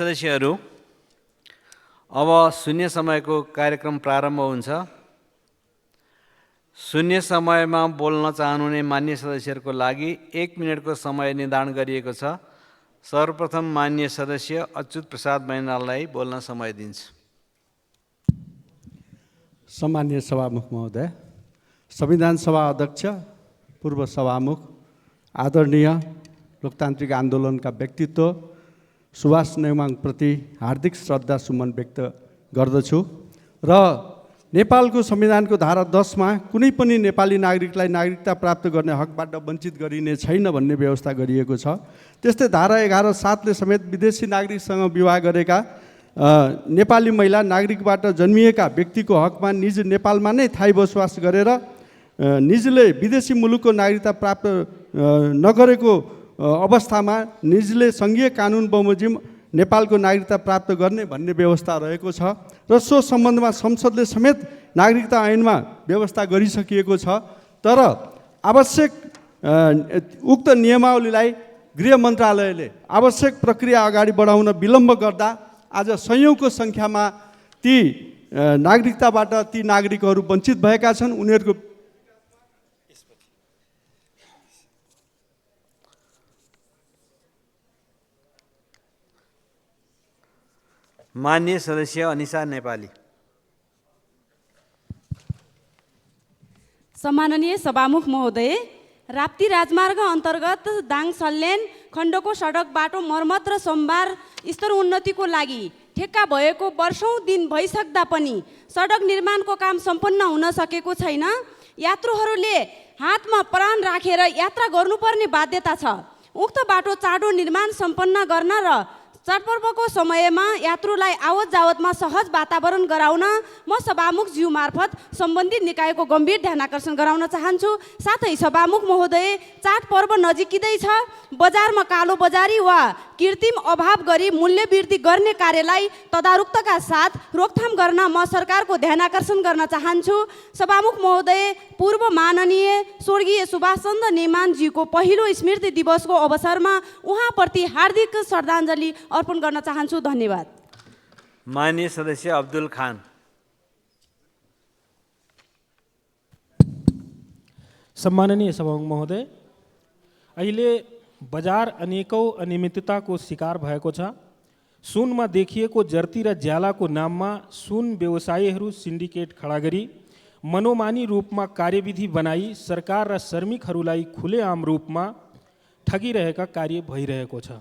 सदस्यहरू, अब शून्य समयको कार्यक्रम प्रारम्भ हुन्छ। शून्य समयमा बोल्न चाहनुहुने मान्य सदस्यहरूको लागि 1 मिनेटको समय निर्धारण गरिएको छ। सर्वप्रथम मान्य सदस्य अच्युत प्रसाद मैनाललाई बोल्न समय दिन्छु। सम्मान्य सभामुख महोदय, संविधान सभा अध्यक्ष, पूर्व सभामुख, आदरणीय लोकतान्त्रिक आन्दोलनका व्यक्तित्व सुभाष नेमाङप्रति हार्दिक श्रद्धा सुमन व्यक्त गर्दछु र नेपालको संविधानको धारा 10 मा कुनै पनि नेपाली नागरिकलाई नागरिकता प्राप्त गर्ने हकबाट वञ्चित गरिने छैन भन्ने व्यवस्था गरिएको छ। त्यस्तै धारा 11(7) ले समेत विदेशी नागरिकसँग विवाह गरेका नेपाली महिला नागरिकबाट जन्मिएका व्यक्तिको हकमा निज नेपालमा नै थायी बसोबास गरेर निजले विदेशी मुलुकको नागरिकता प्राप्त नगरेको अवस्थामा निजले सङ्घीय कानुन बमोजिम नेपालको नागरिकता प्राप्त गर्ने भन्ने व्यवस्था रहेको छ र सो सम्बन्धमा संसदले समेत नागरिकता ऐनमा व्यवस्था गरिसकिएको छ। तर आवश्यक उक्त नियमावलीलाई गृह मन्त्रालयले आवश्यक प्रक्रिया अगाडि बढाउन विलम्ब गर्दा आज सयौँको सङ्ख्यामा ती नागरिकताबाट ती नागरिकहरू वञ्चित भएका छन्। उनीहरूको मान्य सदस्य अनिशा नेपाली। सम्माननीय सभामुख महोदय, राप्ती राजमार्ग अन्तर्गत दाङ सल्यान खण्डको सडक बाटो मर्मत र सोमबार स्तर उन्नतिको लागि ठेक्का भएको वर्षौं दिन भइसक्दा पनि सडक निर्माणको काम सम्पन्न हुन सकेको छैन। यात्रुहरूले हातमा प्राण राखेर यात्रा गर्नुपर्ने बाध्यता छ। उक्त बाटो चाँडो निर्माण सम्पन्न गर्न र चाडपर्वको समयमा यात्रुलाई आवत जावतमा सहज वातावरण गराउन म सभामुखज्यू मार्फत सम्बन्धित निकायको गम्भीर ध्यान आकर्षण गराउन चाहन्छु। साथै सभामुख महोदय, चाडपर्व नजिकिँदैछ। बजारमा कालो बजारी वा कृत्रिम अभाव गरी मूल्य वृद्धि गर्ने कार्यलाई तदारुकताका साथ रोकथाम गर्न म सरकारको ध्यान आकर्षण गर्न चाहन्छु। सभामुख महोदय, पूर्व माननीय स्वर्गीय सुभाष चन्द्र नेमाङज्यूको पहिलो स्मृति दिवसको अवसरमा उहाँप्रति हार्दिक श्रद्धाञ्जली अर्पण गर्न चाहन्छु। धन्यवाद। मान्य सदस्य अब्दुल खान। सम्माननीय सभामुख महोदय, अहिले बजार अनेकौं अनियमितताको शिकार भएको छ। सुनमा देखिएको जर्ती र ज्यालाको नाममा सुन व्यवसायीहरू सिन्डिकेट खडा गरी मनोमानी रूपमा कार्यविधि बनाई सरकार र श्रमिकहरूलाई खुलेआम रूपमा ठगिरहेका कार्य भइरहेको छ।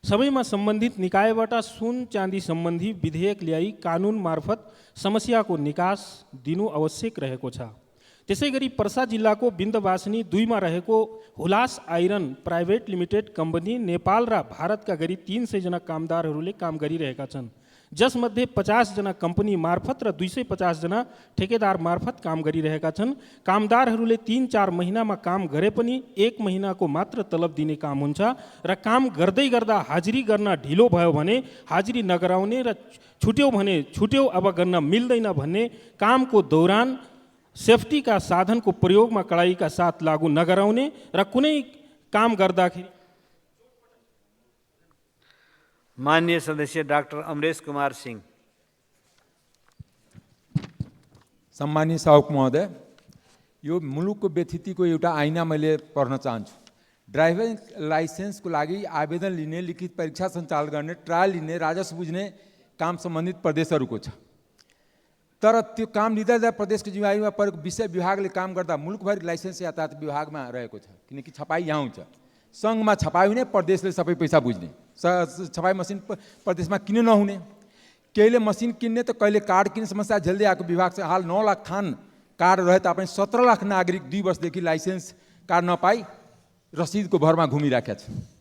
सबैमा सम्बन्धित निकायबाट सुन चाँदी सम्बन्धी विधेयक ल्याई कानुन मार्फत समस्याको निकास दिनु आवश्यक रहेको छ। त्यसैगरी पर्सा जिल्लाको बिन्दवासिनी 2 मा रहेको Hulas iron private limited company Nepal र भारतका गरी 300 जना कामदारहरूले काम गरिरहेका छन्, जसमध्ये 50 जना कम्पनी मार्फत र 250 जना ठेकेदार मार्फत काम गरिरहेका छन्। कामदारहरूले 3-4 महिनामा काम गरे पनि 1 महिनाको मात्र तलब दिने काम हुन्छ र काम गर्दै गर्दा हाजिरी गर्न ढिलो भयो भने हाजिरी नगराउने र छुट्यो भने छुट्यो, अब गर्न मिल्दैन भन्ने, कामको दौरान सेफ्टीका साधनको प्रयोगमा कडाइका साथ लागू नगराउने र कुनै काम गर्दाखेरि। मान्य सदस्य डाक्टर अमरेश कुमार सिंह। सम्मानीय सभामुख महोदय, यो मुलुकको व्यथितिको एउटा आइना मैले पढ्न चाहन्छु। ड्राइभिङ लाइसेन्सको लागि आवेदन लिने, लिखित परीक्षा सञ्चालन गर्ने, ट्रायल लिने, राजस्व बुझ्ने काम सम्बन्धित प्रदेशहरूको छ। तर त्यो काम लिँदा प्रदेशको जिम्मेवारीमा परेको विषय विभागले काम गर्दा मुलुकभरि लाइसेन्स यातायात विभागमा रहेको छ, किनकि छपाई यहाँ हुन्छ। सङ्घमा छपाई हुने, प्रदेशले सबै पैसा बुझ्ने। छपाई मसिन प्रदेशमा किन नहुने? कहिले मसिन किन्ने त कहिले कार्ड किन्ने समस्या झेल्दै आएको विभाग छ। हाल 9 लाख थान कार्ड रहे तापनि 17 लाख नागरिक 2 वर्षदेखि लाइसेन्स कार्ड नपाई रसिदको भरमा घुमिराखेका छन्।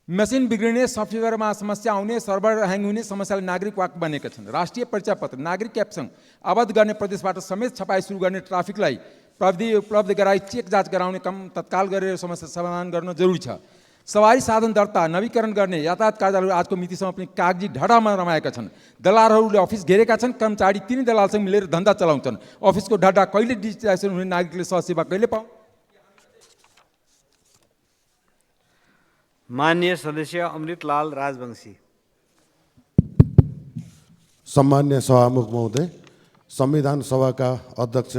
मसिन बिग्रिने, सफ्टवेयरमा समस्या आउने, सर्भर ह्याङ हुने समस्याले नागरिक वाक बनेका छन्। राष्ट्रिय परिचय पत्र, नागरिक एपसँग आबद्ध गर्ने प्रदेशबाट समेत छपाई सुरु गर्ने, ट्राफिकलाई प्रविधि उपलब्ध गराई चेक जाँच गराउने काम तत्काल गरेर समस्या समाधान गर्न जरुरी छ। सवारी साधन दर्ता नवीकरण गर्ने, यातायात कार्यालयहरू आजको मितिसम्म पनि कागजी ढडामा रमाएका छन्। दलालहरूले अफिस घेरेका छन्, कर्मचारी 3 दलालसँग मिलेर धन्दा चलाउँछन्। अफिसको ढडा कहिले डिजिटाइजेसन हुने, नागरिकले सहसेवा कहिले पाउ? माननीय सदस्य अमृतलाल राजवंशी। सम्मान्य सभामुख महोदय, संविधान सभाका अध्यक्ष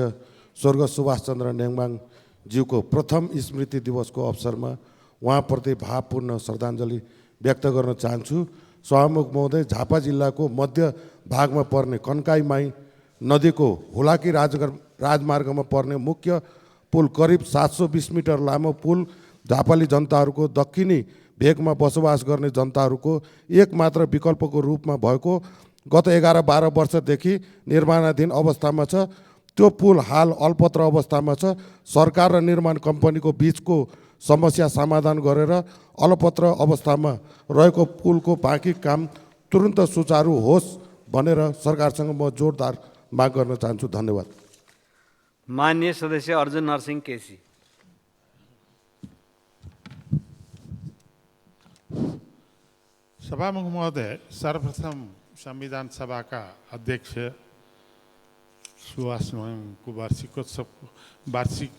स्वर्गीय सुभाष चन्द्र नेङमाङज्यूको प्रथम स्मृति दिवसको अवसरमा उहाँप्रति भावपूर्ण श्रद्धाञ्जली व्यक्त गर्न चाहन्छु। सभामुख महोदय, झापा जिल्लाको मध्य भागमा पर्ने कन्काईमाई नदीको हुलाकी राजमार्गमा पर्ने मुख्य पुल करिब 720 मिटर लामो पुल झापाली जनताहरूको दक्षिणी भेगमा बसोबास गर्ने जनताहरूको एकमात्र विकल्पको रूपमा भएको गत 11-12 वर्षदेखि निर्माणाधीन अवस्थामा छ। त्यो पुल हाल अल्पत्र अवस्थामा छ। सरकार र निर्माण कम्पनीको बीचको समस्या समाधान गरेर अलपत्र अवस्थामा रहेको पुलको बाँकी काम तुरुन्त सुचारू होस् भनेर सरकारसँग म जोरदार माग गर्न चाहन्छु। धन्यवाद। माननीय सदस्य अर्जुन नरसिंह केसी। सभामुख महोदय, सर्वप्रथम संविधान सभाका अध्यक्ष सुभाष नेङमाङको वार्षिक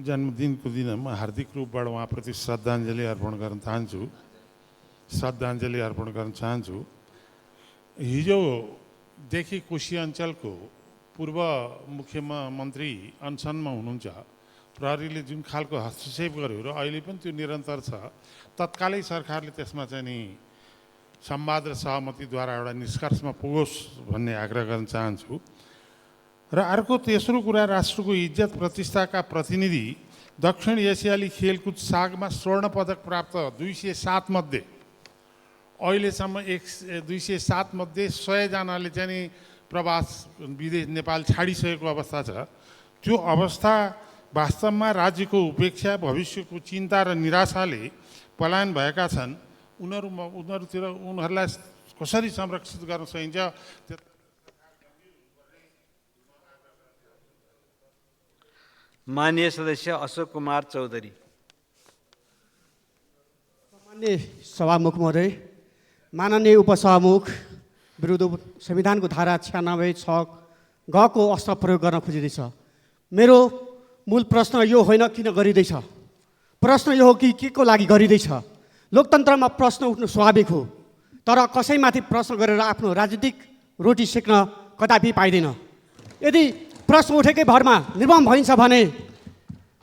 जन्मदिनको दिन म हार्दिक रूपबाट उहाँप्रति श्रद्धाञ्जली अर्पण गर्न चाहन्छु। हिजोदेखि कोशी अञ्चलको पूर्व मुख्यमन्त्री अनसनमा हुनुहुन्छ। प्रहरीले जुन खालको हस्तक्षेप गर्यो र अहिले पनि त्यो निरन्तर छ। तत्कालै सरकारले त्यसमा चाहिँ नि संवाद र सहमतिद्वारा एउटा निष्कर्षमा पुगोस् भन्ने आग्रह गर्न चाहन्छु। र अर्को तेस्रो कुरा, राष्ट्रको इज्जत प्रतिष्ठाका प्रतिनिधि दक्षिण एसियाली खेलकुद सागमा स्वर्ण पदक प्राप्त 207 मध्ये अहिलेसम्म 207 मध्ये 100 जनाले चाहिँ नि प्रवास विदेश नेपाल छाडिसकेको अवस्था छ। त्यो अवस्था वास्तवमा राज्यको उपेक्षा, भविष्यको चिन्ता र निराशाले पलायन भएका छन्। उनीहरूलाई कसरी संरक्षित गर्न सकिन्छ? माननीय सदस्य अशोक कुमार चौधरी। माननीय सभामुख महोदय, माननीय उपसभामुख विरुद्ध संविधानको धारा 96(6) गको अस्त्र प्रयोग गर्न खोजिँदैछ। मेरो मूल प्रश्न यो होइन किन गरिँदैछ, प्रश्न यो हो कि के को लागि गरिँदैछ। लोकतन्त्रमा प्रश्न उठ्नु स्वाभाविक हो, तर कसैमाथि प्रश्न गरेर आफ्नो राजनीतिक रोटी सेक्न कदापि पाइँदैन। यदि प्रश्न उठेकै भरमा निर्मम भइन्छ भने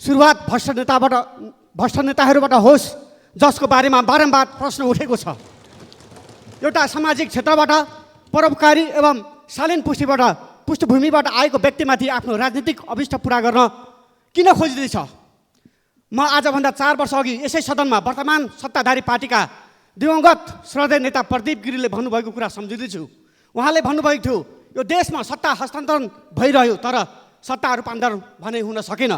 सुरुवात भ्रष्ट नेताहरूबाट होस्, जसको बारेमा बारम्बार प्रश्न उठेको छ। एउटा सामाजिक क्षेत्रबाट परोपकारी एवं शालीन पृष्ठभूमिबाट आएको व्यक्तिमाथि आफ्नो राजनीतिक अभिष्ट पुरा गर्न किन खोजिँदैछ? म आजभन्दा 4 वर्ष अघि यसै सदनमा वर्तमान सत्ताधारी पार्टीका दिवंगत श्रद्धेय नेता प्रदीप गिरीले भन्नुभएको कुरा सम्झिँदैछु। उहाँले भन्नुभएको थियो, यो देशमा सत्ता हस्तान्तरण भइरह्यो तर सत्ता रूपान्तरण भने हुन सकेन।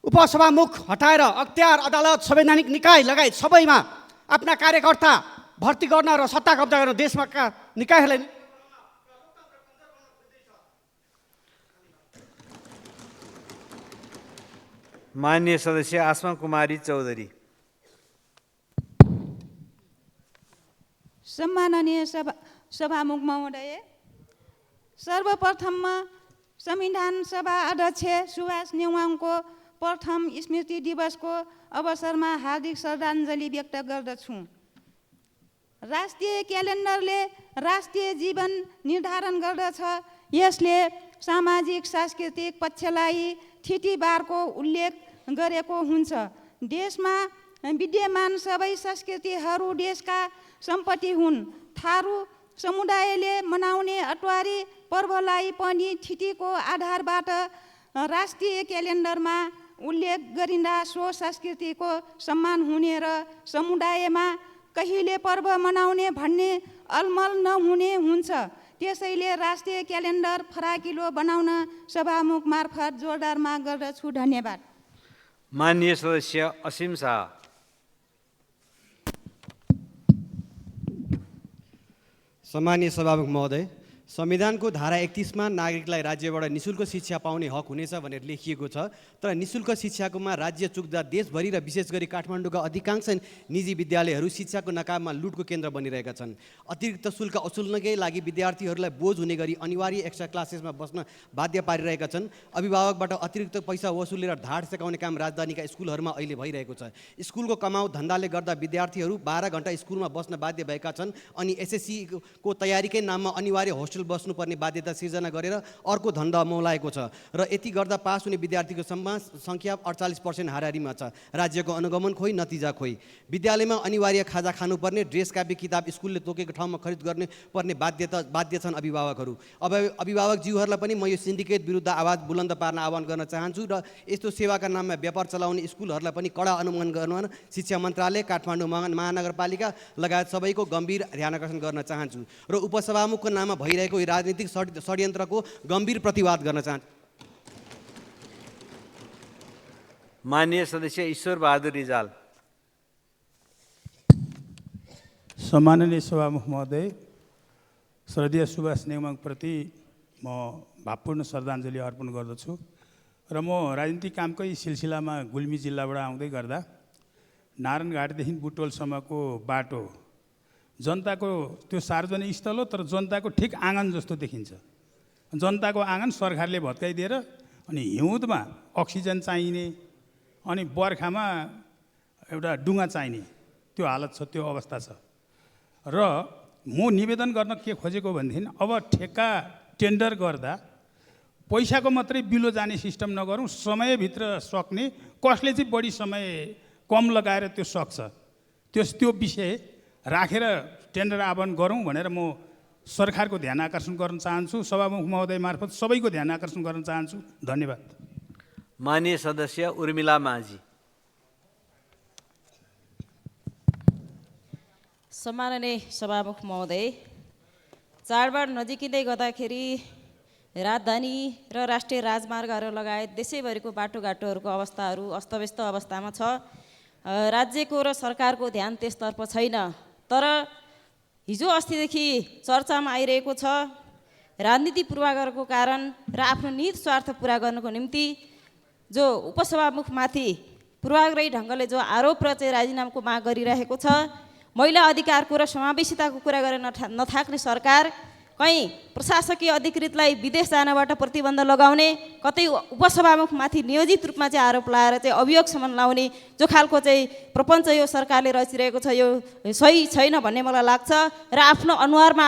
उपसभामुख हटाएर अख्तियार, अदालत, संवैधानिक निकाय लगायत सबैमा आफ्ना कार्यकर्ता भर्ती गर्न र सत्ता कब्जा गर्न देशमा निकायहरूलाई माननीय सदस्य आसमा कुमारी चौधरी। सम्माननीय सभामुख महोदय, सर्वप्रथममा संविधान सभा अध्यक्ष सुभाष नेङमाङको प्रथम स्मृति दिवसको अवसरमा हार्दिक श्रद्धाञ्जली व्यक्त गर्दछु। राष्ट्रिय क्यालेन्डरले राष्ट्रिय जीवन निर्धारण गर्दछ। यसले सामाजिक सांस्कृतिक पक्षलाई थितिबारको उल्लेख गरेको हुन्छ। देशमा विद्यमान सबै संस्कृतिहरू देशका सम्पत्ति हुन्। थारू समुदायले मनाउने अटवारी पर्वलाई पनि थितिको आधारबाट राष्ट्रिय क्यालेन्डरमा उल्लेख गरिँदा सो संस्कृतिको सम्मान हुने र समुदायमा कहिले पर्व मनाउने भन्ने अलमल नहुने हुन्छ। त्यसैले राष्ट्रिय क्यालेन्डर फराकिलो बनाउन सभामुख मार्फत जोरदार माग गर्दछु। धन्यवाद। माननीय सदस्य असीम शाह। सम्मानीय सभामुख महोदय, संविधानको धारा 31 मा नागरिकलाई राज्यबाट निशुल्क शिक्षा पाउने हक हुनेछ भनेर लेखिएको छ। तर निशुल्क शिक्षाकोमा राज्य चुक्दा देशभरि र विशेष गरी काठमाडौँका अधिकांश निजी विद्यालयहरू शिक्षाको नकाबमा लुटको केन्द्र बनिरहेका छन्। अतिरिक्त शुल्क असुल्नकै लागि विद्यार्थीहरूलाई बोझ हुने गरी अनिवार्य एक्स्ट्रा क्लासेसमा बस्न बाध्य पारिरहेका छन्। अभिभावकबाट अतिरिक्त पैसा वसुलेर ढाड सेकाउने काम राजधानीका स्कुलहरूमा अहिले भइरहेको छ। स्कुलको कमाउ धन्दाले गर्दा विद्यार्थीहरू 12 घण्टा स्कुलमा बस्न बाध्य भएका छन् अनि एसएससी को तयारीकै नाममा अनिवार्य होस्टेल बस्नुपर्ने बाध्यता सिर्जना गरेर अर्को धन्दा मौलाएको छ र यति गर्दा पास हुने विद्यार्थीको सङ्ख्या 48% हाराहारीमा छ। राज्यको अनुगमन खोइ नतिजा खोइ। विद्यालयमा अनिवार्य खाजा खानुपर्ने, ड्रेस कापी किताब स्कुलले तोकेको ठाउँमा खरिद गर्ने पर्ने बाध्य छन् अभिभावकहरू। अभिभावकज्यूहरूलाई पनि म यो सिन्डिकेट विरुद्ध आवाज बुलन्द पार्न आह्वान गर्न चाहन्छु र यस्तो सेवाका नाममा व्यापार चलाउने स्कुलहरूलाई पनि कडा अनुगमन गर्न शिक्षा मन्त्रालय, काठमाडौँ महानगरपालिका लगायत सबैको गम्भीर ध्यानकर्षण गर्न चाहन्छु र उपसभामुखको नाममा भइरहेको यो राजनीतिक षड्यन्त्रको गम्भीर प्रतिवाद गर्न चाहन्छु। माननीय सदस्य ईश्वर बहादुर रिजाल। सम्माननीय सभामुख महोदय, श्रद्धेय सुभाष नेउमाङप्रति म भावपूर्ण श्रद्धाञ्जली अर्पण गर्दछु र म राजनीतिक कामकै सिलसिलामा गुल्मी जिल्लाबाट आउँदै गर्दा नारायणघाटदेखि बुटवलसम्मको बाटो जनताको त्यो सार्वजनिक स्थल हो, तर जनताको ठिक आँगन जस्तो देखिन्छ। जनताको आँगन सरकारले भत्काइदिएर अनि हिउँदमा अक्सिजन चाहिने अनि बर्खामा एउटा डुङ्गा चाहिने त्यो हालत छ, त्यो अवस्था छ। र म निवेदन गर्न के खोजेको भनेदेखि अब ठेक्का टेन्डर गर्दा पैसाको मात्रै बिलो जाने सिस्टम नगरौँ, समयभित्र सक्ने, कसले चाहिँ बढी समय कम लगाएर त्यो सक्छ त्यो विषय राखेर टेन्डर आह्वान गरौँ भनेर म सरकारको ध्यान आकर्षण गर्न चाहन्छु। सभामुख महोदय मार्फत सबैको ध्यान आकर्षण गर्न चाहन्छु। धन्यवाद। माननीय सदस्य उर्मिला माझी। सम्माननीय सभामुख महोदय, चाडबाड नजिकिँदै गर्दाखेरि राजधानी र राष्ट्रिय राजमार्गहरू लगायत देशैभरिको बाटोघाटोहरूको अवस्थाहरू अस्तव्यस्त अवस्थामा छ। राज्यको र सरकारको ध्यान त्यसतर्फ छैन। तर हिजो अस्तिदेखि चर्चामा आइरहेको छ राजनीति पूर्वाग्रहको कारण र आफ्नो निहित स्वार्थ पुरा गर्नको निम्ति जो उपसभामुखमाथि पूर्वाग्रही ढङ्गले जो आरोप र चाहिँ राजीनामाको माग गरिरहेको छ, महिला अधिकारको र समावेशिताको कुरा गरेर नथाक्ने सरकार कहीँ प्रशासकीय अधिकृतलाई विदेश जानबाट प्रतिबन्ध लगाउने, कतै उपसभामुखमाथि नियोजित रूपमा चाहिँ आरोप लगाएर चाहिँ अभियोगसम्म लाउने जो खालको चाहिँ प्रपञ्च यो सरकारले रचिरहेको छ, यो सही छैन भन्ने मलाई लाग्छ। र आफ्नो अनुहारमा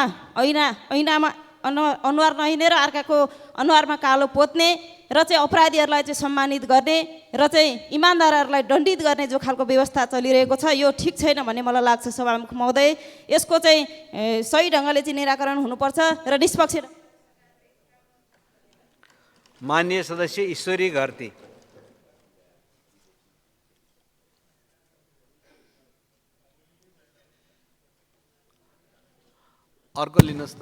अनुहार नहिनेर अर्काको अनुहारमा कालो पोत्ने र चाहिँ अपराधीहरूलाई चाहिँ सम्मानित गर्ने र चाहिँ इमान्दारहरूलाई दण्डित गर्ने जो खालको व्यवस्था चलिरहेको छ, यो ठिक छैन भन्ने मलाई लाग्छ सभामुख महोदय। यसको चाहिँ सही ढङ्गले चाहिँ निराकरण हुनुपर्छ र निष्पक्ष। माननीय सदस्य ईश्वरी घरती। अर्को लिनुहोस् त।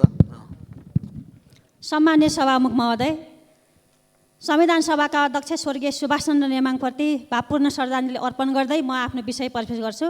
सम्मान्य सभामुख महोदय, संविधान सभाका अध्यक्ष स्वर्गीय सुभाषचन्द्र नेमाङप्रति भावपूर्ण श्रद्धाञ्जली अर्पण गर्दै म आफ्नो विषय प्रस्तुत गर्छु।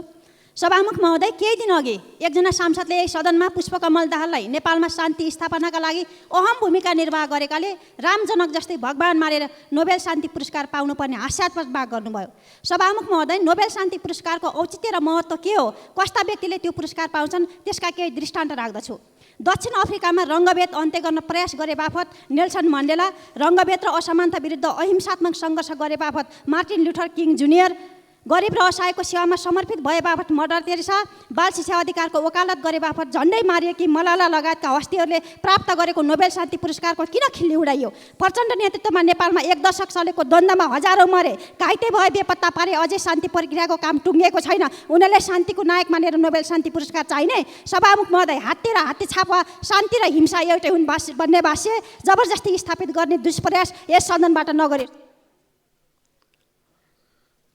सभामुख महोदय, केही दिन अघि एकजना सांसदले यही सदनमा पुष्पकमल दाहाललाई नेपालमा शान्ति स्थापनाका लागि अहम भूमिका निर्वाह गरेकाले रामजनक जस्तै भगवान मारेर नोबेल शान्ति पुरस्कार पाउनुपर्ने हास्यास्पद माग गर्नुभयो। सभामुख महोदय, नोबेल शान्ति पुरस्कारको औचित्य र महत्त्व के हो, कस्ता व्यक्तिले त्यो पुरस्कार पाउँछन्, त्यसका केही दृष्टान्त राख्दछु। दक्षिण अफ्रिकामा रङ्गभेद अन्त्य गर्न प्रयास गरे बापत नेल्सन मण्डेला, रङ्गभेद र असमानता विरुद्ध अहिंसात्मक सङ्घर्ष गरे बापत मार्टिन लुथर किङ जुनियर, गरिब र असहायको सेवामा समर्पित भए बापत मदर तेरेसा, बाल शिक्षा अधिकारको वकालत गरे बापत झन्डै मारिएकी मलाला लगायतका हस्तीहरूले प्राप्त गरेको नोबेल शान्ति पुरस्कारको किन खिल्ली उडाइयो? प्रचण्ड नेतृत्वमा नेपालमा 1 दशक चलेको द्वन्द्वमा हजारौँ मरे, घाइते भए, बेपत्ता पारे, अझै शान्ति प्रक्रियाको काम टुङ्गिएको छैन। उनीहरूले शान्तिको नायक मानेर नोबेल शान्ति पुरस्कार चाहिने? सभामुख महोदय, हात्ती र हात्ती छापा, शान्ति र हिंसा एउटै हुन् भन्ने भाष्य जबरजस्ती स्थापित गर्ने दुष्प्रयास यस सदनबाट नगरे।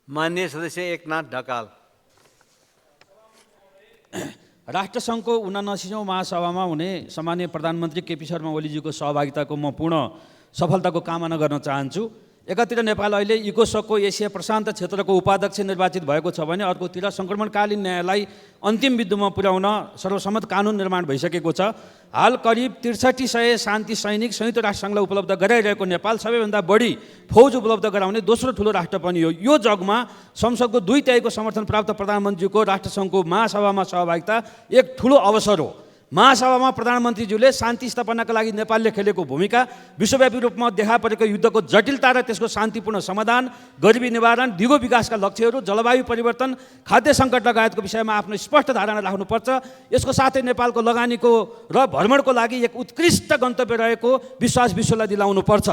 माननीय सदस्य एकनाथ ढकाल। राष्ट्रसङ्घको 79औं महासभामा हुने सम्माननीय प्रधानमन्त्री केपी शर्मा ओलीजीको सहभागिताको म पूर्ण सफलताको कामना गर्न चाहन्छु। एकातिर नेपाल अहिले इकोसोकको एसिया प्रशान्त क्षेत्रको उपाध्यक्ष निर्वाचित भएको छ भने अर्कोतिर सङ्क्रमणकालीन न्यायलाई अन्तिम बिन्दुमा पुर्याउन सर्वसम्मत कानुन निर्माण भइसकेको छ। हाल करिब 6300 शान्ति सैनिक संयुक्त राष्ट्रसङ्घलाई उपलब्ध गराइरहेको नेपाल सबैभन्दा बढी फौज उपलब्ध गराउने दोस्रो ठुलो राष्ट्र पनि हो। यो जगमा संसदको 2/3 समर्थन प्राप्त प्रधानमन्त्रीको राष्ट्रसङ्घको महासभामा सहभागिता एक ठुलो अवसर हो। महासभामा प्रधानमन्त्रीज्यूले शान्ति स्थापनाका लागि नेपालले खेलेको भूमिका, विश्वव्यापी रूपमा देखा परेको युद्धको जटिलता र त्यसको शान्तिपूर्ण समाधान, गरिबी निवारण, दिगो विकासका लक्ष्यहरू, जलवायु परिवर्तन, खाद्य सङ्कट लगायतको विषयमा आफ्नो स्पष्ट धारणा राख्नुपर्छ। यसको साथै नेपालको लगानीको र भ्रमणको लागि एक उत्कृष्ट गन्तव्य रहेको विश्वास विश्वलाई दिलाउनुपर्छ।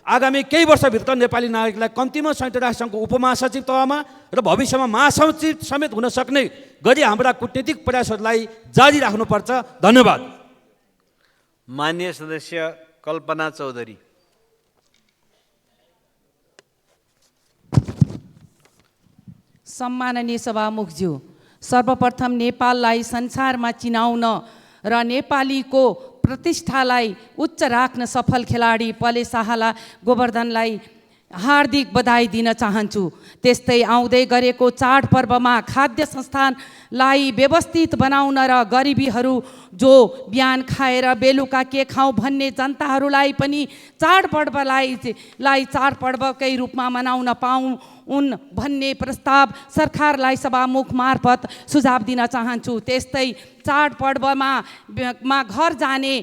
आगामी केही वर्षभित्र नेपाली नागरिकलाई कम्तीमा संयुक्त राष्ट्रसङ्घको उपमहासचिव तहमा र भविष्यमा महासचिव समेत हुन सक्ने गरी हाम्रा कूटनीतिक प्रयासहरूलाई जारी राख्नुपर्छ। धन्यवाद। माननीय सदस्य कल्पना चौधरी। सम्माननीय सभामुखज्यू, सर्वप्रथम नेपाललाई संसारमा चिनाउन र नेपालीको प्रतिष्ठालाई उच्च राख्न सफल खेलाडी पले शाहला गोवर्धनलाई हार्दिक बधाई दिन चाहन्छु। त्यस्तै आउँदै गरेको चाडपर्वमा खाद्य संस्थानलाई व्यवस्थित बनाउन र गरिबीहरू जो बिहान खाएर बेलुका के खाउँ भन्ने जनताहरूलाई पनि चाडपर्वलाई चाडपर्वकै रूपमा मनाउन पाउन् भन्ने प्रस्ताव सरकारलाई सभामुख मार्फत सुझाव दिन चाहन्छु। त्यस्तै चाडपर्वमा घर जाने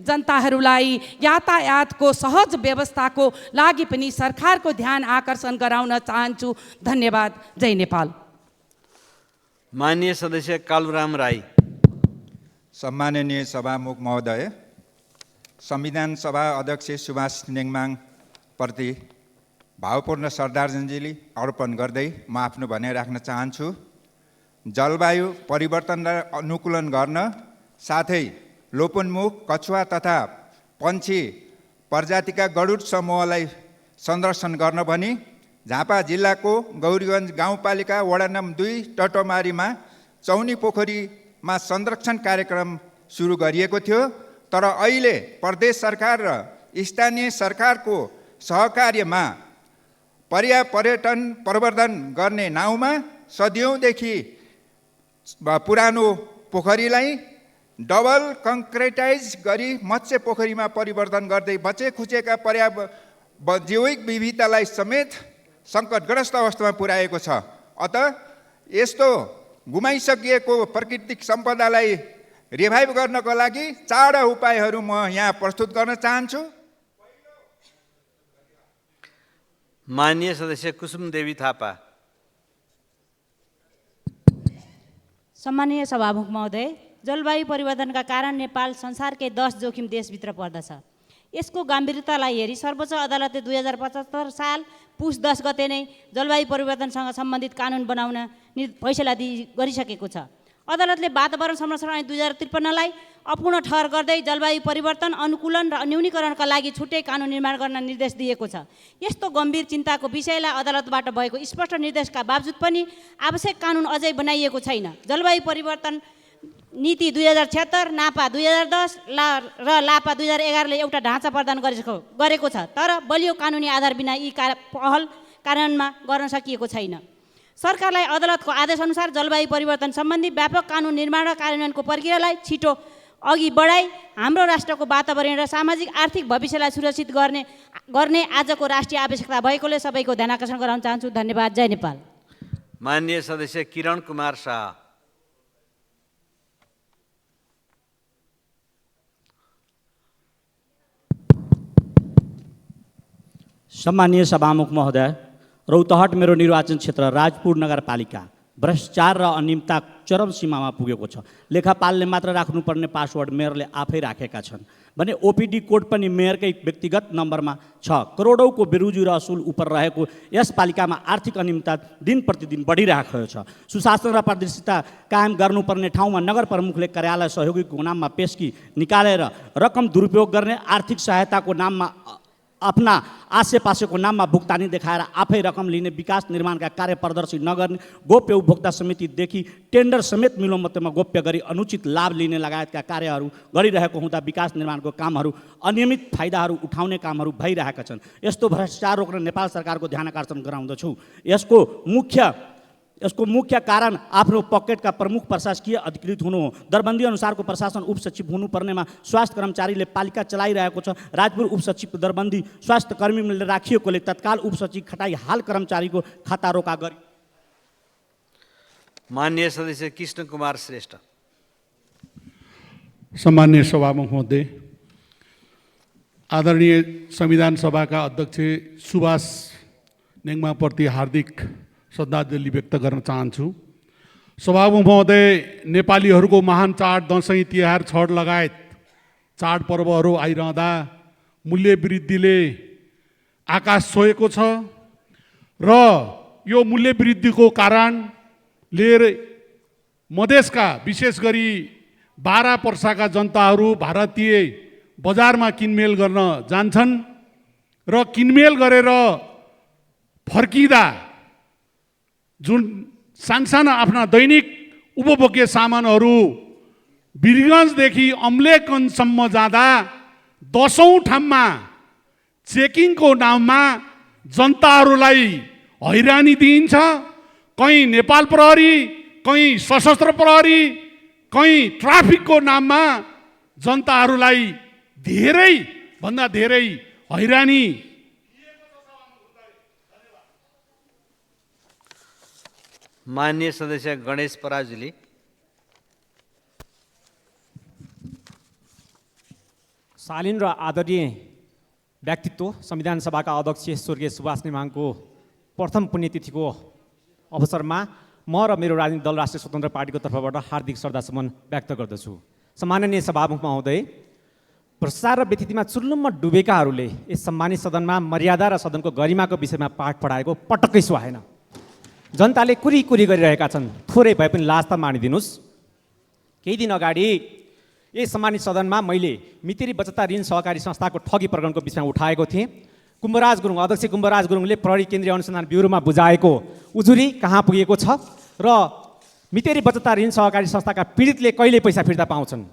जनताहरूलाई यातायातको सहज व्यवस्थाको लागि पनि सरकारको ध्यान आकर्षण गराउन चाहन्छु। धन्यवाद। जय नेपाल। माननीय सदस्य कालुराम राई। सम्माननीय सभामुख महोदय, संविधान सभा अध्यक्ष सुभाष नेङमाङ प्रति भावपूर्ण श्रद्धाञ्जली अर्पण गर्दै म आफ्नो भनाइ राख्न चाहन्छु। जलवायु परिवर्तनलाई अनुकूलन गर्न साथै लोपोन्मुख कछुवा तथा पन्छी प्रजातिका गरुड समूहलाई संरक्षण गर्न भनी झापा जिल्लाको गौरीगञ्ज गाउँपालिका वडा नम्बर 2 टटोमारीमा चौनी पोखरीमा संरक्षण कार्यक्रम सुरु गरिएको थियो। तर अहिले प्रदेश सरकार र स्थानीय सरकारको सहकार्यमा पर्यटन प्रवर्धन गर्ने नाउँमा सदियौँदेखि पुरानो पोखरीलाई डबल कङ्क्रिटाइज गरी मत्स्य पोखरीमा परिवर्तन गर्दै बचे खुचेका जैविक विविधतालाई समेत सङ्कटग्रस्त अवस्थामा पुर्याएको छ। अत यस्तो गुमाइसकिएको प्राकृतिक सम्पदालाई रिभाइभ गर्नको लागि 4 उपायहरू म यहाँ प्रस्तुत गर्न चाहन्छु। माननीय सदस्य कुसुम देवी थापा। सम्मानीय सभामुख महोदय, जलवायु परिवर्तनका कारण नेपाल संसारकै 10 जोखिम देशभित्र पर्दछ। यसको गम्भीरतालाई हेरी सर्वोच्च अदालतले 2075 साल पुस 10 गते नै जलवायु परिवर्तनसँग सम्बन्धित कानुन बनाउन फैसला गरिसकेको छ। अदालतले वातावरण संरक्षण ऐन 2053लाई अपूर्ण ठहर गर्दै जलवायु परिवर्तन अनुकूलन र न्यूनीकरणका लागि छुट्टै कानुन निर्माण गर्न निर्देश दिएको छ। यस्तो गम्भीर चिन्ताको विषयलाई अदालतबाट भएको स्पष्ट निर्देशका बावजुद पनि आवश्यक कानुन अझै बनाइएको छैन। जलवायु परिवर्तन नीति 2076, नापा 2010 र लापा 2011ले एउटा ढाँचा प्रदान गरेको छ, तर बलियो कानुनी आधार बिना यी पहल कार्यान्वयनमा गर्न सकिएको छैन। सरकारलाई अदालतको आदेशअनुसार जलवायु परिवर्तन सम्बन्धी व्यापक कानुन निर्माण र कार्यान्वयनको प्रक्रियालाई छिटो अघि बढाई हाम्रो राष्ट्रको वातावरण र सामाजिक आर्थिक भविष्यलाई सुरक्षित गर्ने आजको राष्ट्रिय आवश्यकता भएकोले सबैको ध्यान आकर्षण गराउन चाहन्छु। धन्यवाद। जय नेपाल। माननीय सदस्य किरण कुमार शाह। सम्मानीय सभामुख महोदय, रौतहट मेरो निर्वाचन क्षेत्र राजपुर नगरपालिका भ्रष्टाचार र अनियमितता चरम सीमामा पुगेको छ। लेखापालले मात्र राख्नुपर्ने पासवर्ड मेयरले आफै राखेका छन् भने ओपिडी कोड पनि मेयरकै व्यक्तिगत नम्बरमा छ। करोडौँको बेरोजी र असुल उप रहेको यस पालिकामा आर्थिक अनियमितता दिन प्रतिदिन बढिरहेको छ। सुशासन र पारदर्शिता कायम गर्नुपर्ने ठाउँमा नगर प्रमुखले कार्यालय सहयोगीको नाममा पेस्की निकालेर रकम दुरुपयोग गर्ने, आर्थिक सहायताको नाममा आफ्ना आसेपासेको नाममा भुक्तानी देखाएर आफै रकम लिने, विकास निर्माणका कार्य प्रदर्शी नगर्ने, गोप्य उपभोक्ता समितिदेखि टेन्डर समेत मिलोमतोमा गोप्य गरी अनुचित लाभ लिने लगायतका कार्यहरू गरिरहेको हुँदा विकास निर्माणको कामहरू अनियमित फाइदाहरू उठाउने कामहरू भइरहेका छन्। यस्तो भ्रष्टाचार रोक्न नेपाल सरकारको ध्यान आकर्षण गराउँदछु। यसको मुख्य कारण आफ्नो पकेटका प्रमुख प्रशासकीय अधिकृत हुनु हो। दरबन्दी अनुसारको प्रशासन उपसचिव हुनुपर्नेमा स्वास्थ्य कर्मचारीले पालिका चलाइरहेको छ। राजपुर उपसचिव दरबन्दी स्वास्थ्य कर्मीले राखिएकोले तत्काल उपसचिव खटाई हाल कर्मचारीको खाता रोका गरी। माननीय सदस्य कृष्ण कुमार श्रेष्ठ। सम्माननीय सभामुख महोदय, आदरणीय संविधान सभाका अध्यक्ष सुभाष नेङमाप्रति हार्दिक श्रद्धाञ्जली व्यक्त गर्न चाहन्छु। सभामुख महोदय, नेपालीहरूको महान चाड दसैँ तिहार छठ लगायत चाडपर्वहरू आइरहँदा मूल्य वृद्धिले आकाश छोएको छ र यो मूल्य वृद्धिको कारण लिएर मधेसका विशेष गरी बारा पर्साका जनताहरू भारतीय बजारमा किनमेल गर्न जान्छन् र किनमेल गरेर फर्किँदा जुन सानसाना आफ्ना दैनिक उपभोग्य सामानहरू वीरगञ्जदेखि अम्लेखगञ्जसम्म जाँदा 10औं ठाउँमा चेकिङको नाममा जनताहरूलाई हैरानी दिइन्छ। कहीँ नेपाल प्रहरी, कहीँ सशस्त्र प्रहरी, कहीँ ट्राफिकको नाममा जनताहरूलाई धेरै भन्दा धेरै हैरानी। माननीय सदस्य गणेश पराजुली। शालीन र आदरणीय व्यक्तित्व संविधान सभाका अध्यक्ष स्वर्गीय सुभाष नेमाङको प्रथम पुण्यतिथिको अवसरमा म र मेरो राजनीतिक दल राष्ट्रिय स्वतन्त्र पार्टीको तर्फबाट हार्दिक श्रद्धासुमन व्यक्त गर्दछु। सम्माननीय सभामुख महोदय, भ्रष्टाचार र व्यतिथिमा चुल्लुममा डुबेकाहरूले यस सम्मानित सदनमा मर्यादा र सदनको गरिमाको विषयमा पाठ पढाएको पटक्कै सुहाएन। जनताले कुरी गरिरहेका छन्, थोरै भए पनि लाज त मानिदिनुहोस्। केही दिन अगाडि यस सम्मानित सदनमा मैले मितेरी बचतता ऋण सहकारी संस्थाको ठगी प्रकरणको विषयमा उठाएको थिएँ। कुम्भराज गुरुङ, अध्यक्ष कुम्भराज गुरुङले प्रहरी केन्द्रीय अनुसन्धान ब्युरोमा बुझाएको उजुरी कहाँ पुगेको छ र मितेरी बचतता ऋण सहकारी संस्थाका पीडितले कहिले पैसा फिर्ता पाउँछन्।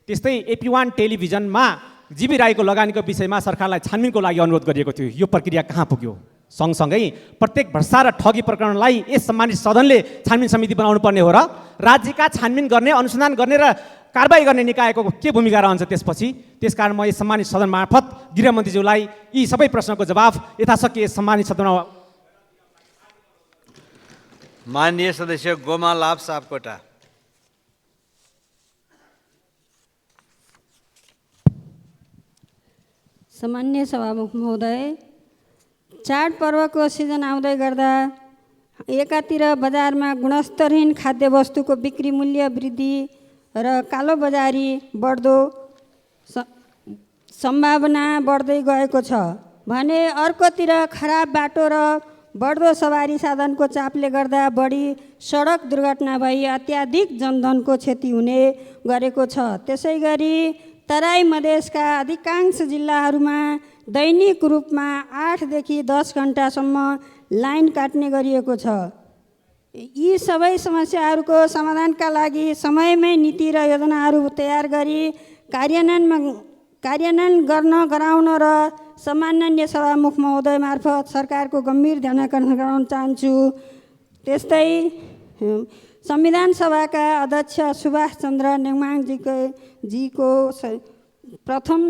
त्यस्तै AP1 टेलिभिजनमा जीवी राईको लगानीको विषयमा सरकारलाई छानबिनको लागि अनुरोध गरिएको थियो। यो प्रक्रिया कहाँ पुग्यो? सँगसँगै प्रत्येक भ्रष्टाचार र ठगी प्रकरणलाई यस सम्मानित सदनले छानबिन समिति बनाउनु पर्ने हो र राज्यका छानबिन गर्ने, अनुसन्धान गर्ने र कारबाही गर्ने निकायको के भूमिका रहन्छ त्यसपछि? त्यसकारण म यस सम्मानित सदन मार्फत गृहमन्त्रीज्यूलाई यी सबै प्रश्नको जवाफ यथाशक्य यस सम्मानित सदनमा। माननीय सदस्य गोमा लाभ सापकोटा। सम्माननीय सभामुख महोदय, चाडपर्वको सिजन आउँदै गर्दा एकातिर बजारमा गुणस्तरहीन खाद्य वस्तुको बिक्री मूल्य वृद्धि र कालो बजारी बढ्दो सम्भावना बढ्दै गएको छ भने अर्कोतिर खराब बाटो र बढ्दो सवारी साधनको चापले गर्दा बढी सडक दुर्घटना भई अत्याधिक जनधनको क्षति हुने गरेको छ। त्यसै गरी तराई मधेसका अधिकांश जिल्लाहरूमा दैनिक रूपमा 8 देखि 10 घण्टासम्म लाइन काट्ने गरिएको छ। यी सबै समस्याहरूको समाधानका लागि समयमै नीति र योजनाहरू तयार गरी कार्यान्वयन गर्न गराउन र सम्माननीय सभामुख महोदय मार्फत सरकारको गम्भीर ध्यान आकर्षण गराउन चाहन्छु। त्यस्तै संविधान सभाका अध्यक्ष सुभाष चन्द्र नेङमाङजीको प्रथम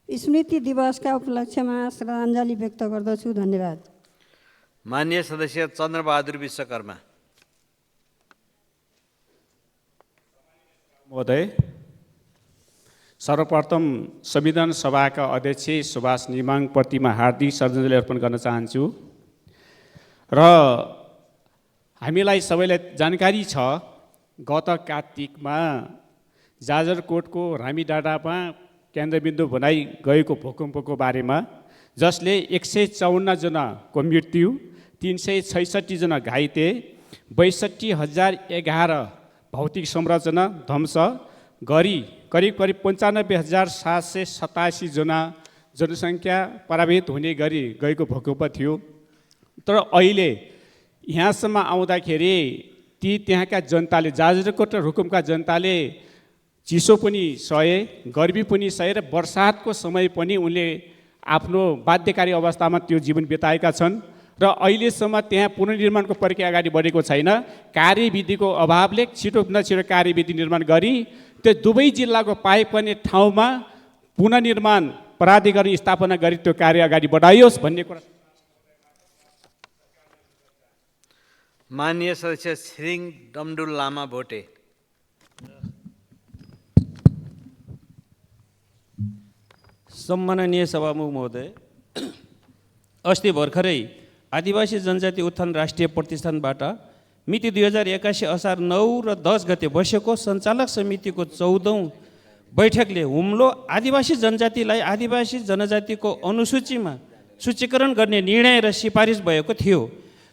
स्मृति दिवसका उपलक्ष्यमा श्रद्धाञ्जली व्यक्त गर्दछु। धन्यवाद। माननीय सदस्य चन्द्रबहादुर विश्वकर्मा। महोदय, सर्वप्रथम संविधान सभाका अध्यक्ष सुभाष नेमाङप्रतिमा हार्दिक श्रद्धाञ्जली अर्पण गर्न चाहन्छु र हामीलाई सबैलाई जानकारी छ गत कार्तिकमा जाजरकोटको रामीडाँडामा केन्द्रबिन्दु बनाई गएको भूकम्पको बारेमा जसले 154 जनाको मृत्यु, 366 जना घाइते, 62,011 भौतिक संरचना ध्वंस गरी करिब 95,787 जना जनसङ्ख्या प्रभावित हुने गरी गएको भूकम्प थियो। तर अहिले यहाँसम्म आउँदाखेरि ती त्यहाँका जनताले जाजरकोट र रुकुमका जनताले चिसो पनि सहे, गर्मी पनि सहे र बर्सातको समय पनि उनले आफ्नो बाध्यकारी अवस्थामा त्यो जीवन बिताएका छन् र अहिलेसम्म त्यहाँ पुनर्निर्माणको प्रक्रिया अगाडि बढेको छैन। कार्यविधिको अभावले छिटो न छिटो कार्यविधि निर्माण गरी त्यो दुवै जिल्लाको पाइपर्ने ठाउँमा पुनर्निर्माण प्राधिकरण स्थापना गरी त्यो कार्य अगाडि बढाइयोस् भन्ने कुरा। माननीय सदस्य छिरिङ डमडुल लामा भोटे। सम्माननीय सभामुख महोदय, अस्ति भर्खरै आदिवासी जनजाति उत्थान राष्ट्रिय प्रतिष्ठानबाट मिति 2081 असार 9 र 10 गते बसेको सञ्चालक समितिको 14औं बैठकले हुम्लो आदिवासी जनजातिलाई आदिवासी जनजातिको अनुसूचीमा सूचीकरण गर्ने निर्णय र सिफारिस भएको थियो।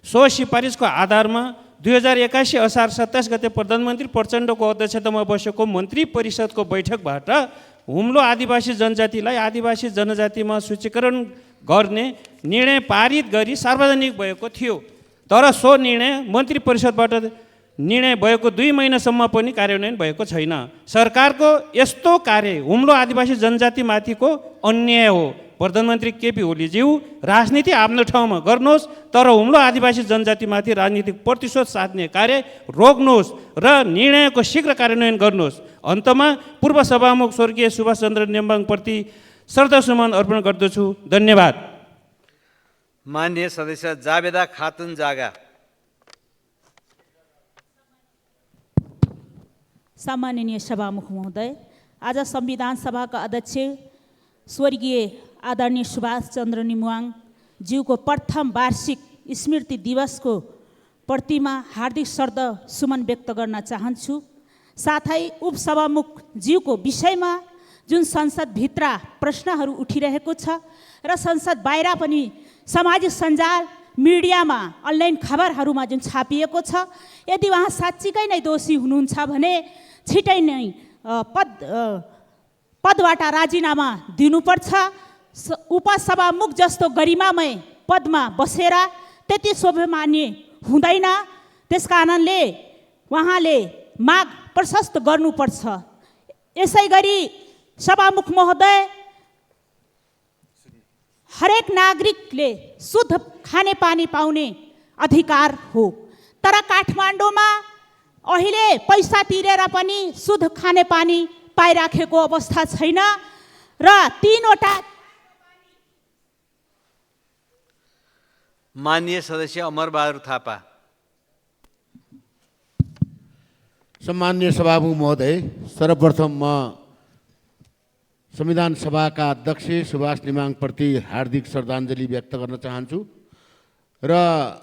सो सिफारिसको आधारमा 2081 असार 27 गते प्रधानमन्त्री प्रचण्डको अध्यक्षतामा बसेको मन्त्री परिषदको बैठकबाट हुम्लो आदिवासी जनजातिलाई आदिवासी जनजातिमा सूचीकरण गर्ने निर्णय पारित गरी सार्वजनिक भएको थियो। तर सो निर्णय मन्त्री परिषदबाट निर्णय भएको 2 महिनासम्म पनि कार्यान्वयन भएको छैन। सरकारको यस्तो कार्य हुम्लो आदिवासी जनजातिमाथिको अन्याय हो। प्रधानमन्त्री केपी ओलीज्यू राजनीति आफ्नो ठाउँमा गर्नुहोस्, तर हुम्लो आदिवासी जनजातिमाथि राजनीतिक प्रतिशोध साध्ने कार्य रोक्नुहोस् र निर्णयको शीघ्र कार्यान्वयन गर्नुहोस्। अन्तमा पूर्व सभामुख स्वर्गीय सुभाष चन्द्र नेम्बाङप्रति श्रद्धासुमन अर्पण गर्दछु। धन्यवाद। माननीय सदस्य जावेदा खातुन जागा। सम्माननीय सभामुख महोदय, आज संविधान सभाका अध्यक्ष स्वर्गीय आदरणीय सुभाष चन्द्र नेम्बाङ ज्यूको प्रथम वार्षिक स्मृति दिवसको प्रतिमा हार्दिक श्रद्धासुमन व्यक्त गर्न चाहन्छु। साथै उपसभामुख ज्यूको विषयमा जुन संसदभित्र प्रश्नहरू उठिरहेको छ र संसद बाहिर पनि सामाजिक सञ्जाल मिडियामा अनलाइन खबरहरूमा जुन छापिएको छ, यदि उहाँ साँच्चीकै नै दोषी हुनुहुन्छ भने छिटै नै पदबाट राजीनामा दिनुपर्छ। उपसभामुख जस्तो गरिमामय पदमा बसेर त्यति शोभामान्य हुँदैन। त्यस कारणले उहाँले माग प्रशस्त गर्नुपर्छ। यसै गरी सभामुख महोदय, हरेक नागरिकले शुद्ध खानेपानी पाउने अधिकार हो, तर काठमाडौँमा अहिले पैसा तिरेर पनि शुद्ध खानेपानी पाइराखेको अवस्था छैन र 3वटा। माननीय सदस्य अमरबहादुर थापा। सम्माननीय सभामुख महोदय, सर्वप्रथम म संविधान सभाका अध्यक्ष सुभाष नेम्बाङप्रति हार्दिक श्रद्धाञ्जली व्यक्त गर्न चाहन्छु र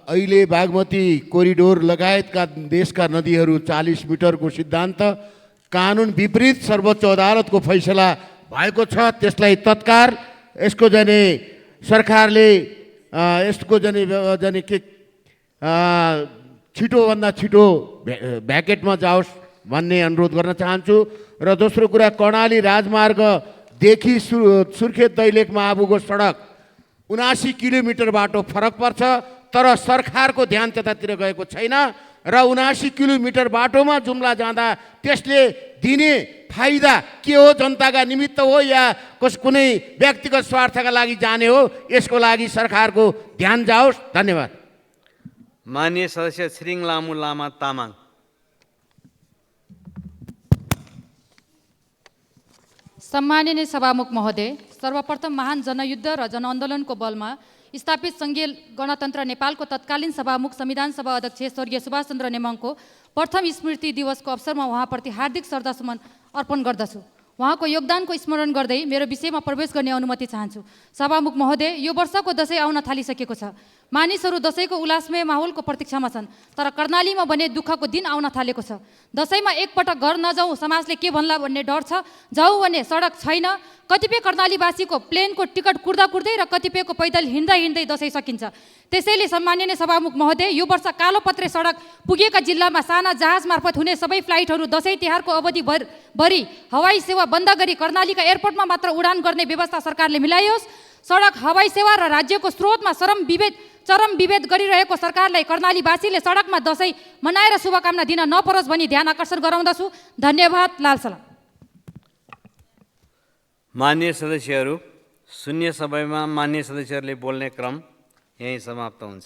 अहिले बागमती कोरिडोर लगायतका देशका नदीहरू 40 मिटरको सिद्धान्त कानुन विपरीत सर्वोच्च अदालतको फैसला भएको छ, त्यसलाई तत्काल यसको जाने सरकारले यसको जाने के छिटोभन्दा छिटो भ्याकेटमा जाओस् भन्ने अनुरोध गर्न चाहन्छु। र दोस्रो कुरा, कर्णाली राजमार्गदेखि सुर्खेत दैलेख महाबुगो सडक 79 किलोमिटर बाटो फरक पर्छ, तर सरकारको ध्यान त्यतातिर गएको छैन र 79 किलोमिटर बाटोमा जुम्ला जाँदा त्यसले दिने फाइदा के हो, जनताका निमित्त हो या कुनै व्यक्तिगत स्वार्थका लागि जाने हो, यसको लागि सरकारको ध्यान जाओस्। धन्यवाद। माननीय सदस्य छिरिङ लामु लामा तामाङ। सम्माननीय सभामुख महोदय, सर्वप्रथम महान जनयुद्ध र जनआन्दोलनको बलमा स्थापित सङ्घीय गणतन्त्र नेपालको तत्कालीन सभामुख संविधान सभा अध्यक्ष स्वर्गीय सुभाष चन्द्र नेम्बाङको प्रथम स्मृति दिवसको अवसरमा उहाँप्रति हार्दिक श्रद्धासुमन अर्पण गर्दछु। उहाँको योगदानको स्मरण गर्दै मेरो विषयमा प्रवेश गर्ने अनुमति चाहन्छु। सभामुख महोदय, यो वर्षको दसैँ आउन थालिसकेको छ। मानिसहरू दसैँको उल्लासमय माहौलको प्रतीक्षामा छन्, तर कर्णालीमा भने दुःखको दिन आउन थालेको छ। दसैँमा एकपटक घर नजाउँ, समाजले के भन्ला भन्ने डर छ। जाउँ भने सडक छैन। कतिपय कर्णालीवासीको प्लेनको टिकट कुर्दा कुर्दै र कतिपयको पैदल हिँड्दा हिँड्दै दसैँ सकिन्छ। त्यसैले सम्माननीय सभामुख महोदय, यो वर्ष कालोपत्रे सडक पुगेका जिल्लामा साना जहाज मार्फत हुने सबै फ्लाइटहरू दसैँ तिहारको अवधिभर बढी हवाई सेवा बन्द गरी कर्णालीका एयरपोर्टमा मात्र उडान गर्ने व्यवस्था सरकारले मिलाइयोस्। सडक हवाई सेवा र राज्यको स्रोतमा चरम विभेद गरिरहेको सरकारलाई कर्णालीवासीले सडकमा दसैँ मनाएर शुभकामना दिन नपरोस् भनी ध्यान आकर्षण गराउँदछु। धन्यवाद। लाल सलाम। मान्य सदस्यहरू, शून्य समयमा मान्य सदस्यहरूले बोल्ने क्रम यहीँ समाप्त हुन्छ।